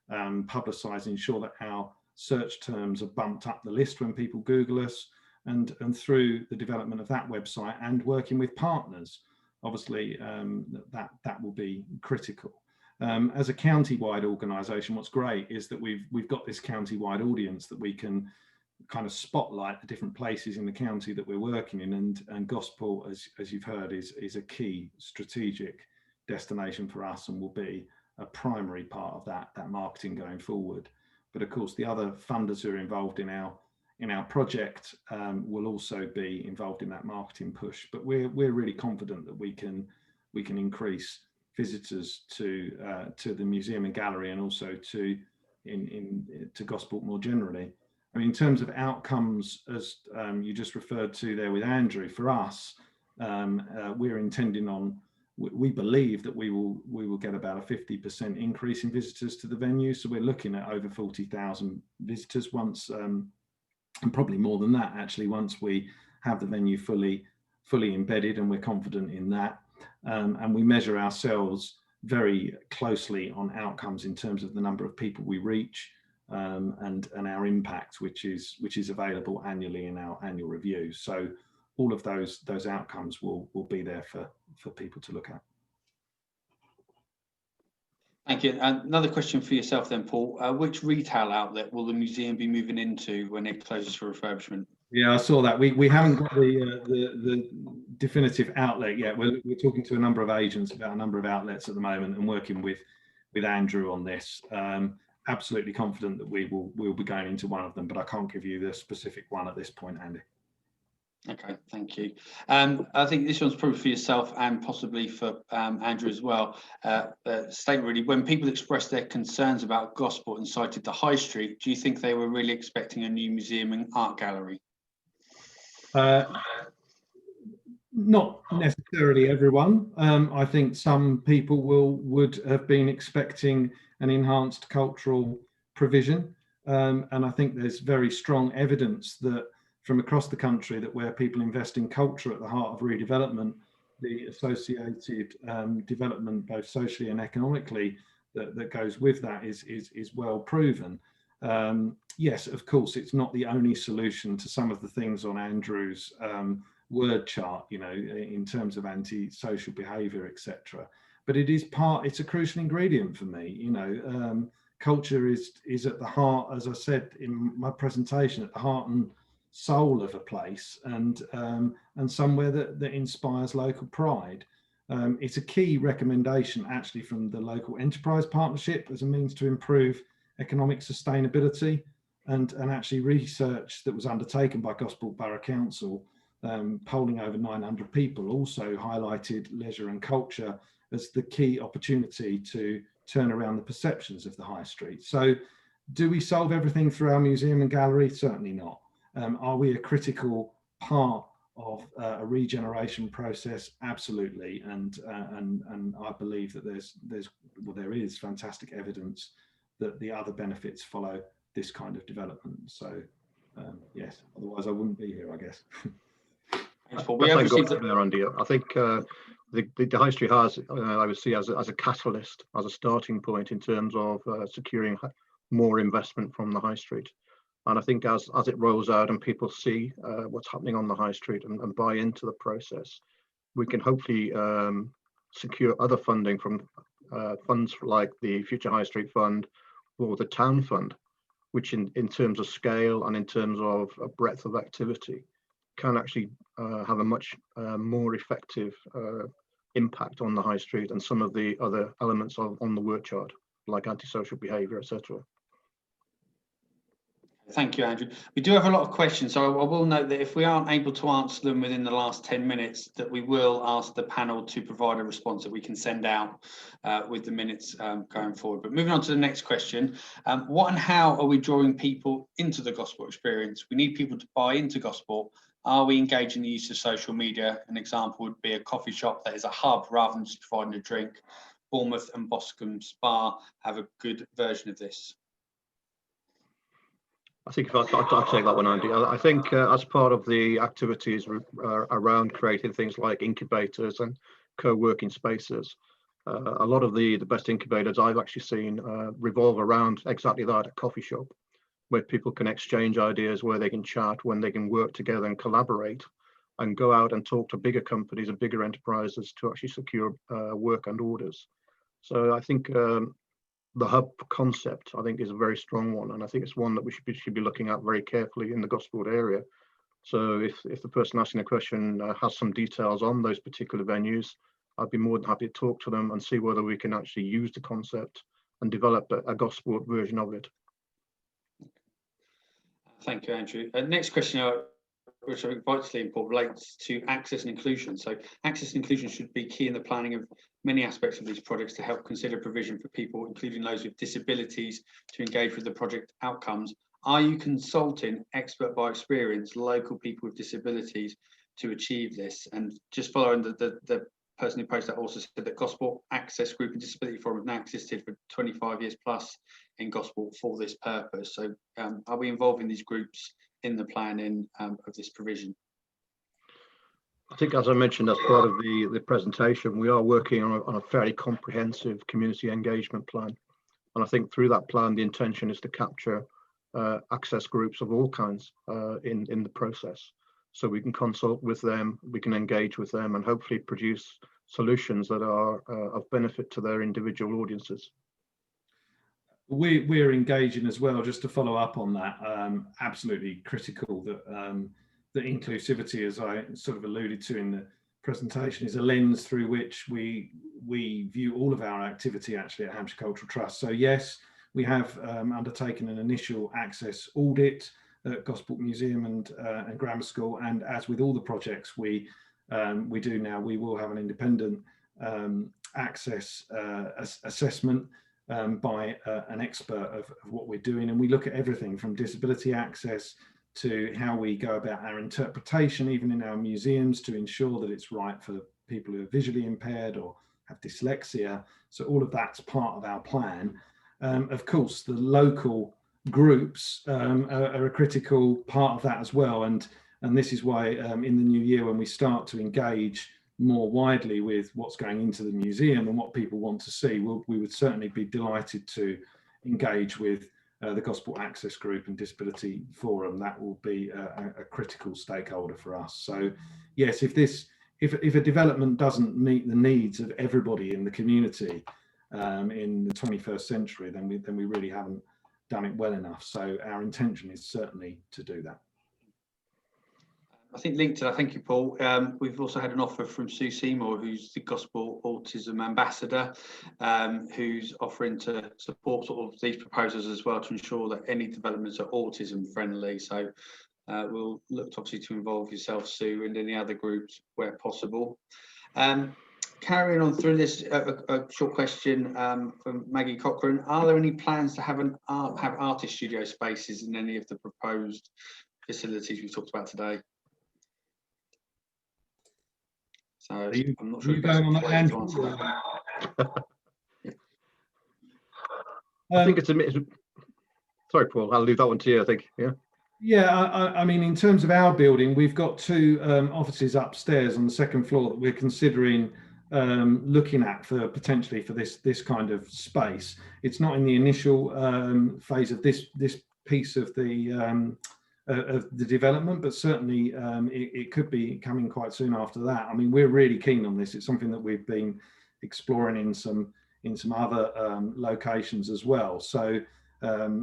publicise, ensure that our search terms are bumped up the list when people Google us, and through the development of that website and working with partners, obviously that will be critical. As a county-wide organisation, what's great is that we've got this county-wide audience that we can kind of spotlight the different places in the county that we're working in, and Gosport, as you've heard, is a key strategic destination for us and will be a primary part of that marketing going forward. But of course, the other funders who are involved in our project will also be involved in that marketing push. But we're really confident that we can increase visitors to the museum and gallery, and also to Gosport more generally. I mean, in terms of outcomes, as you just referred to there with Andrew, for us, we're intending on, we believe that we will get about a 50% increase in visitors to the venue. So we're looking at over 40,000 visitors once, and probably more than that actually, once we have the venue fully embedded, and we're confident in that. And we measure ourselves very closely on outcomes in terms of the number of people we reach, and our impact, which is available annually in our annual review. So all of those outcomes will be there for people to look at. Thank you. Another question for yourself then, Paul. Which retail outlet will the museum be moving into when it closes for refurbishment? Yeah, I saw that. We haven't got the definitive outlet yet. We're talking to a number of agents about a number of outlets at the moment, and working with Andrew on this. Absolutely confident that we'll be going into one of them, but I can't give you the specific one at this point, Andy. Okay, thank you. I think this one's probably for yourself and possibly for Andrew as well. State really, when people expressed their concerns about Gosport and cited the High Street, do you think they were really expecting a new museum and art gallery? Not necessarily everyone. I think some people would have been expecting an enhanced cultural provision, and I think there's very strong evidence that from across the country that where people invest in culture at the heart of redevelopment, the associated development, both socially and economically, that goes with that is well proven. Yes, of course, it's not the only solution to some of the things on Andrew's word chart, you know, in terms of anti-social behaviour, etc. But it's a crucial ingredient for me. You know, culture is at the heart, as I said in my presentation, at the heart and soul of a place, and somewhere that inspires local pride. It's a key recommendation actually from the local enterprise partnership as a means to improve economic sustainability, and actually research that was undertaken by Gosport Borough Council, polling over 900 people, also highlighted leisure and culture as the key opportunity to turn around the perceptions of the High Street. So do we solve everything through our museum and gallery? Certainly not. Are we a critical part of a regeneration process? Absolutely, and I believe that there is fantastic evidence that the other benefits follow this kind of development. So yes, otherwise I wouldn't be here, I guess. I think the High Street has, I would see as a catalyst, as a starting point in terms of securing more investment from the High Street. And I think as it rolls out and people see what's happening on the high street and buy into the process, we can hopefully secure other funding from funds like the Future High Street Fund or the Town Fund, which in terms of scale and in terms of a breadth of activity can actually have a much more effective impact on the high street and some of the other elements on the work chart, like antisocial behaviour, etc. Thank you, Andrew. We do have a lot of questions, so I will note that if we aren't able to answer them within the last 10 minutes, that we will ask the panel to provide a response that we can send out with the minutes going forward. But moving on to the next question, what and how are we drawing people into the Gosport experience? We need people to buy into Gosport. Are we engaging the use of social media? An example would be a coffee shop that is a hub rather than just providing a drink. Bournemouth and Boscombe Spa have a good version of this. I think if I'll take that one, Andy. I think as part of the activities around creating things like incubators and co-working spaces, a lot of the best incubators I've actually seen revolve around exactly that, a coffee shop, where people can exchange ideas, where they can chat, when they can work together and collaborate and go out and talk to bigger companies and bigger enterprises to actually secure work and orders. So I think the hub concept, I think, is a very strong one, and I think it's one that we should be looking at very carefully in the Gosport area. So if the person asking the question has some details on those particular venues, I'd be more than happy to talk to them and see whether we can actually use the concept and develop a Gosport version of it. Thank you, Andrew. Next question, which I think vitally important, relates to access and inclusion. So access and inclusion should be key in the planning of many aspects of these projects to help consider provision for people, including those with disabilities, to engage with the project outcomes. Are you consulting expert by experience, local people with disabilities to achieve this? And just following the person who posted that also said that Gosport Access Group and Disability Forum have now existed for 25 years plus in Gosport for this purpose. So are we involving these groups in the planning of this provision? I think, as I mentioned, as part of the presentation, we are working on a fairly comprehensive community engagement plan. And I think through that plan, the intention is to capture access groups of all kinds in the process. So we can consult with them, we can engage with them, and hopefully produce solutions that are of benefit to their individual audiences. We're engaging as well, just to follow up on that. Absolutely critical that that inclusivity, as I sort of alluded to in the presentation, is a lens through which we view all of our activity actually at Hampshire Cultural Trust. So yes, we have undertaken an initial access audit at Gosport Museum and Grammar School, and as with all the projects we do now, we will have an independent access assessment by an expert of what we're doing, and we look at everything from disability access to how we go about our interpretation, even in our museums, to ensure that it's right for people who are visually impaired or have dyslexia. So all of that's part of our plan. Of course, the local groups are a critical part of that as well, and this is why in the new year, when we start to engage more widely with what's going into the museum and what people want to see, we would certainly be delighted to engage with the Gosport Access Group and Disability Forum. That will be a critical stakeholder for us. So yes, if a development doesn't meet the needs of everybody in the community in the 21st century, then we really haven't done it well enough. So our intention is certainly to do that. I think linked to that, thank you, Paul. We've also had an offer from Sue Seymour, who's the Gosport Autism Ambassador, who's offering to support sort of these proposals as well to ensure that any developments are autism friendly. So we'll look obviously to involve yourself, Sue, and any other groups where possible. Carrying on through this, a short question from Maggie Cochran. Are there any plans to have artist studio spaces in any of the proposed facilities we've talked about today? So I'm not sure if going on that hand. I think it's sorry, Paul, I'll leave that one to you, I think. Yeah, I mean, in terms of our building, we've got two offices upstairs on the second floor that we're considering looking at potentially for this kind of space. It's not in the initial phase of this piece of the development, but certainly it could be coming quite soon after that. I mean, we're really keen on this. It's something that we've been exploring in some other locations as well. So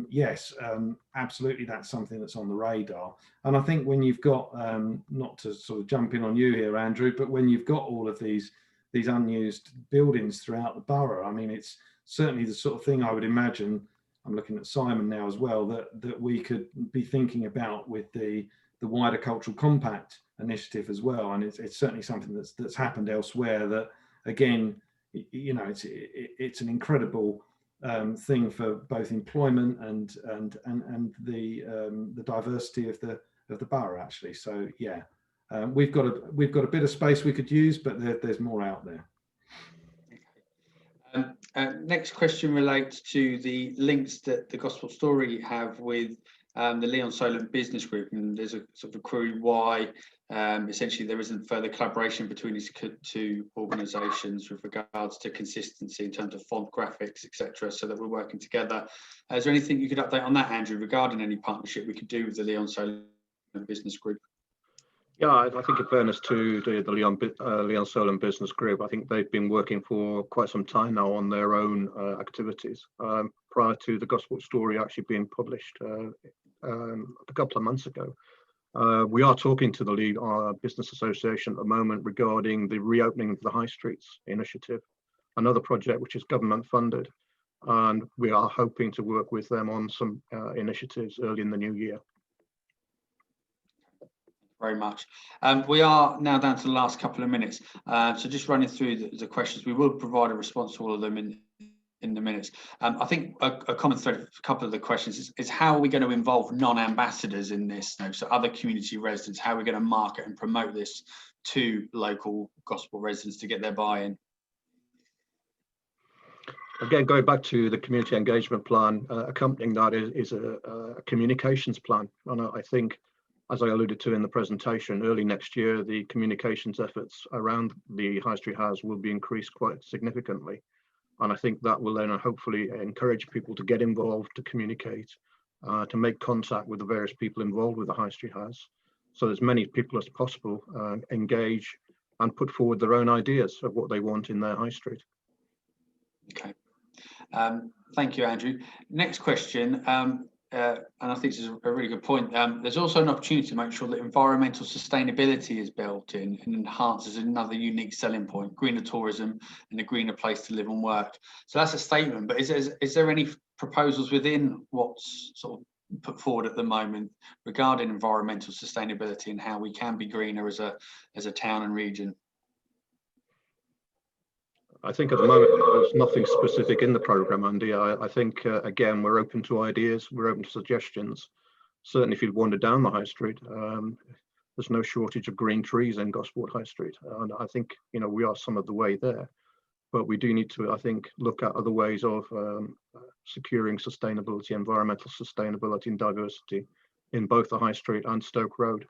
yes, absolutely, that's something that's on the radar. And I think when you've got, not to sort of jump in on you here, Andrew, but when you've got all of these unused buildings throughout the borough, I mean, it's certainly the sort of thing I would imagine, I'm looking at Simon now as well, that we could be thinking about with the wider cultural compact initiative as well. And it's certainly something that's happened elsewhere that, again, you know, it's an incredible thing for both employment and the diversity of the borough, actually. So yeah, we've got a bit of space we could use, but there's more out there. Next question relates to the links that the Gosport Story have with the Leon Solent Business Group, and there's a sort of a query why essentially there isn't further collaboration between these two organisations with regards to consistency in terms of font graphics, etc., so that we're working together. Is there anything you could update on that, Andrew, regarding any partnership we could do with the Leon Solent Business Group? Yeah, I think in fairness to the Leon Solent Business Group, I think they've been working for quite some time now on their own activities. Prior to the Gosport Story actually being published a couple of months ago, we are talking to the Lead Business Association at the moment regarding the reopening of the High Streets initiative, another project which is government funded, and we are hoping to work with them on some initiatives early in the new year. Very much. We are now down to the last couple of minutes, so just running through the questions. We will provide a response to all of them in the minutes. I think a common thread, a couple of the questions is how are we going to involve non-ambassadors in this? So other community residents, how are we going to market and promote this to local Gosport residents to get their buy-in? Again, going back to the community engagement plan, accompanying that is a communications plan, and I think, as I alluded to in the presentation, early next year, the communications efforts around the High Street House will be increased quite significantly. And I think that will then hopefully encourage people to get involved, to communicate, to make contact with the various people involved with the High Street House. So as many people as possible engage and put forward their own ideas of what they want in their High Street. Okay. Thank you, Andrew. Next question. And I think this is a really good point. There's also an opportunity to make sure that environmental sustainability is built in and enhances another unique selling point, greener tourism and a greener place to live and work. So that's a statement, but is there any proposals within what's sort of put forward at the moment regarding environmental sustainability and how we can be greener as a town and region? I think at the moment there's nothing specific in the programme, Andy. I think, again, we're open to ideas, we're open to suggestions. Certainly if you wander down the High Street, there's no shortage of green trees in Gosport High Street. And I think, you know, we are some of the way there. But we do need to, I think, look at other ways of securing sustainability, environmental sustainability and diversity in both the High Street and Stoke Road,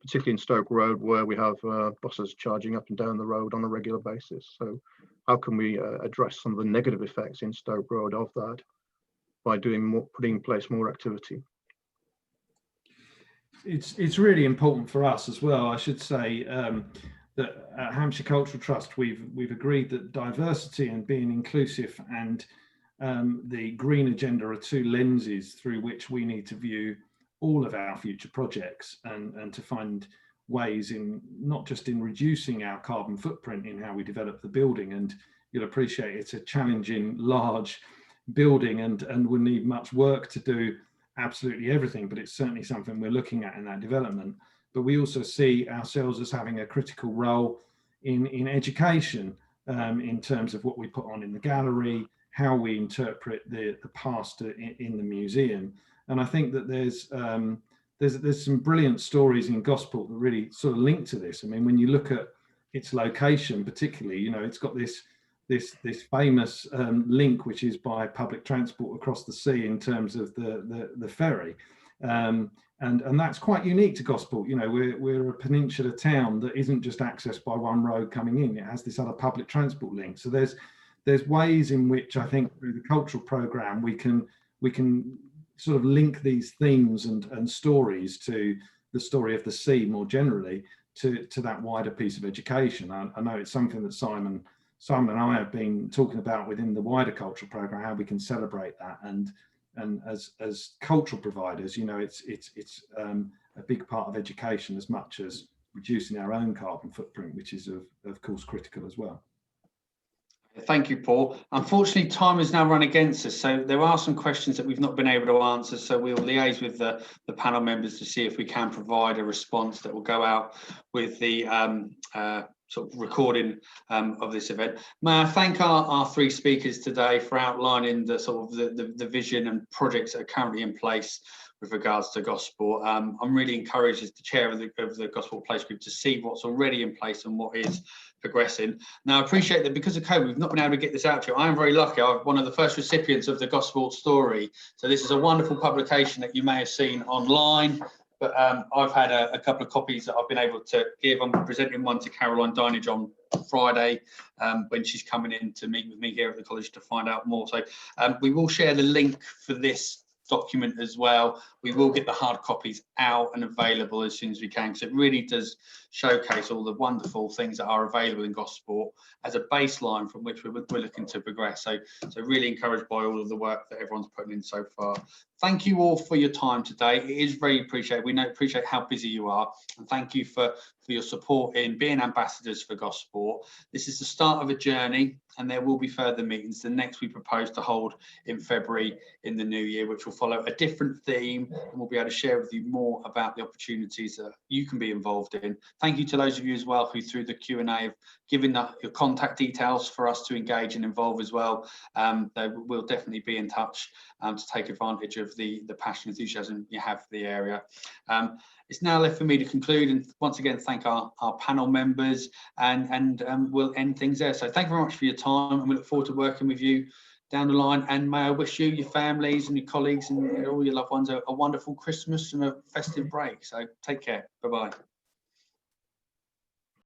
particularly in Stoke Road where we have buses charging up and down the road on a regular basis. So how can we address some of the negative effects in Stoke Road of that by doing more, putting in place more activity? It's really important for us as well. I should say that at Hampshire Cultural Trust, we've agreed that diversity and being inclusive and the green agenda are two lenses through which we need to view all of our future projects and to find ways in not just in reducing our carbon footprint in how we develop the building. And you'll appreciate it's a challenging large building and will need much work to do absolutely everything, but it's certainly something we're looking at in that development. But we also see ourselves as having a critical role in education, in terms of what we put on in the gallery, how we interpret the past in the museum. And I think that there's some brilliant stories in Gosport that really sort of link to this. I mean, when you look at its location, particularly, you know, it's got this famous link, which is by public transport across the sea in terms of the ferry, and that's quite unique to Gosport. You know, we're a peninsula town that isn't just accessed by one road coming in; it has this other public transport link. So there's ways in which I think through the cultural programme we can sort of link these themes and stories to the story of the sea more generally, to that wider piece of education. I know it's something that Simon and I have been talking about within the wider cultural programme, how we can celebrate that, and as cultural providers, you know, it's a big part of education, as much as reducing our own carbon footprint, which is of course critical as well. Thank you, Paul. Unfortunately, time has now run against us, so there are some questions that we've not been able to answer, so we'll liaise with the panel members to see if we can provide a response that will go out with the sort of recording of this event. May I thank our three speakers today for outlining the sort of the vision and projects that are currently in place with regards to Gosport. I'm really encouraged as the chair of the Gosport Place Group to see what's already in place and what is progressing. Now, I appreciate that because of COVID, we've not been able to get this out to you. I am very lucky. I'm one of the first recipients of the Gosport Story. So this is a wonderful publication that you may have seen online, but I've had a couple of copies that I've been able to give. I'm presenting one to Caroline Dinage on Friday when she's coming in to meet with me here at the college to find out more. So we will share the link for this document as well. We will get the hard copies out and available as soon as we can, because it really does showcase all the wonderful things that are available in Gosport as a baseline from which we're looking to progress. So really encouraged by all of the work that everyone's putting in so far. Thank you all for your time today. It is very appreciated. We appreciate how busy you are, and thank you for your support in being ambassadors for Gosport. This is the start of a journey, and there will be further meetings. The next we propose to hold in February in the new year, which will follow a different theme, and we'll be able to share with you more about the opportunities that you can be involved in. Thank you to those of you as well who, through the Q&A, have given your contact details for us to engage and involve as well. They will definitely be in touch to take advantage of the passion and enthusiasm you have for the area. It's now left for me to conclude and once again thank our panel members, and we'll end things there. So thank you very much for your time, and we look forward to working with you down the line, and may I wish you, your families and your colleagues and all your loved ones a wonderful Christmas and a festive break. So take care. Bye-bye.